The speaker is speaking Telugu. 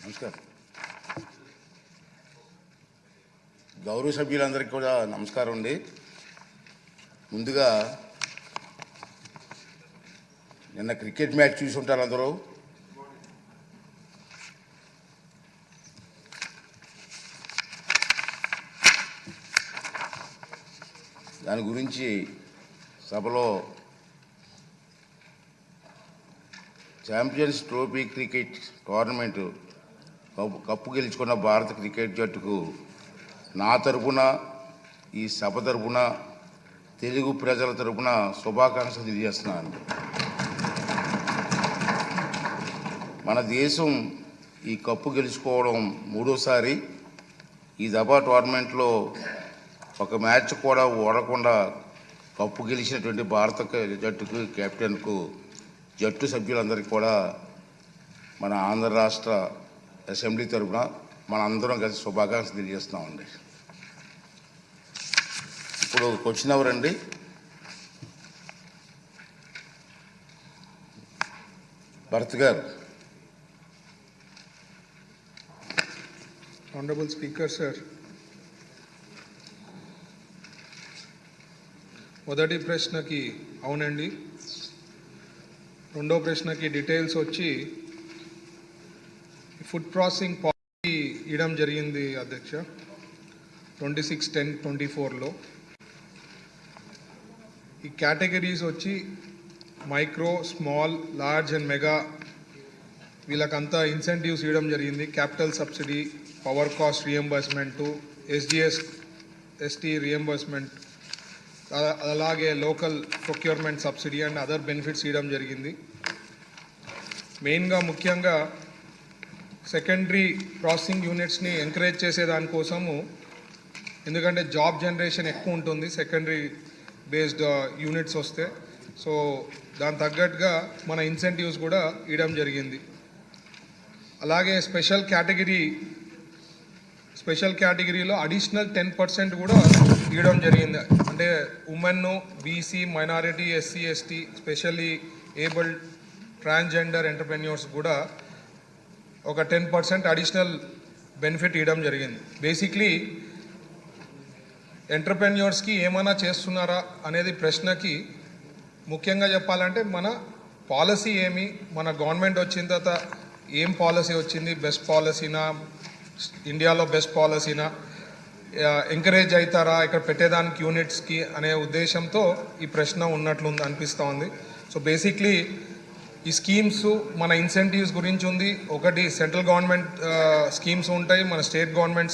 నమస్కారం. గౌరవ సభ్యులందరికీ కూడా నమస్కారం అండి. ముందుగా నిన్న క్రికెట్ మ్యాచ్ చూసి ఉంటారు అందరూ. దాని గురించి సభలో champions trophy cricket tournament cup గెలుచుకున్న భారత క్రికెట్ జట్టుకు నా తరపున, ఈ సభ తరపున, తెలుగు ప్రజల తరపున శుభాకాంక్షలు తెలియజేస్తున్నాను. మన దేశం ఈ కప్పు గెలుచుకోవడం మూడోసారి. ఈ దఫా టోర్నమెంట్లో ఒక మ్యాచ్ కూడా ఓడకుండా కప్పు గెలిచినటువంటి భారత జట్టుకు, కెప్టెన్కు, జట్టు సభ్యులందరికీ కూడా మన ఆంధ్ర రాష్ట్ర అసెంబ్లీ తరఫున మన అందరం కలిసి శుభాకాంక్షలు తెలియజేస్తున్నామండి. ఇప్పుడు క్వశ్చన్ ఎవరండి? భరత్ గారు. Honorable Speaker, sir. మొదటి ప్రశ్నకి అవునండి. రెండో ప్రశ్నకి డీటెయిల్స్ వచ్చి ఫుడ్ ప్రాసెసింగ్ పాలసీ ఇవ్వడం జరిగింది అధ్యక్ష 26/10/24లో. ఈ కేటగిరీస్ వచ్చి micro, small, large and mega వీళ్ళకంతా ఇన్సెంటివ్స్ ఇవ్వడం జరిగింది. Capital subsidy, power cost reimbursement, SGST reimbursement, అలాగే local procurement subsidy and other benefits ఇవ్వడం జరిగింది. మెయిన్గా ముఖ్యంగా సెకండరీ ప్రాసెసింగ్ యూనిట్స్ని ఎంకరేజ్ చేసేదానికోసము, ఎందుకంటే జాబ్ జనరేషన్ ఎక్కువ ఉంటుంది సెకండరీ బేస్డ్ యూనిట్స్ వస్తే. సో దాని తగ్గట్టుగా మన ఇన్సెంటివ్స్ కూడా ఇవ్వడం జరిగింది. అలాగే స్పెషల్ కేటగిరీలో అడిషనల్ 10% కూడా ఇవ్వడం జరిగింది. అంటే women, BC, minority, SC, ST, specially abled, transgender entrepreneurs కూడా ఒక 10% అడిషనల్ బెనిఫిట్ ఇవ్వడం జరిగింది. బేసిక్లీ ఎంటర్ప్రెన్యూర్స్కి ఏమైనా చేస్తున్నారా అనేది ప్రశ్నకి ముఖ్యంగా చెప్పాలంటే మన పాలసీ ఏమి, మన గవర్నమెంట్ వచ్చిన తర్వాత ఏం పాలసీ వచ్చింది, బెస్ట్ పాలసీనా, ఇండియాలో బెస్ట్ పాలసీనా, ఎంకరేజ్ అవుతారా ఇక్కడ పెట్టేదానికి యూనిట్స్కి అనే ఉద్దేశంతో ఈ ప్రశ్న ఉన్నట్లు అనిపిస్తూ ఉంది. సో బేసిక్లీ ఈ స్కీమ్స్ మన ఇన్సెంటివ్స్ గురించి ఉంది. ఒకటి సెంట్రల్ గవర్నమెంట్ స్కీమ్స్ ఉంటాయి, మన స్టేట్ గవర్నమెంట్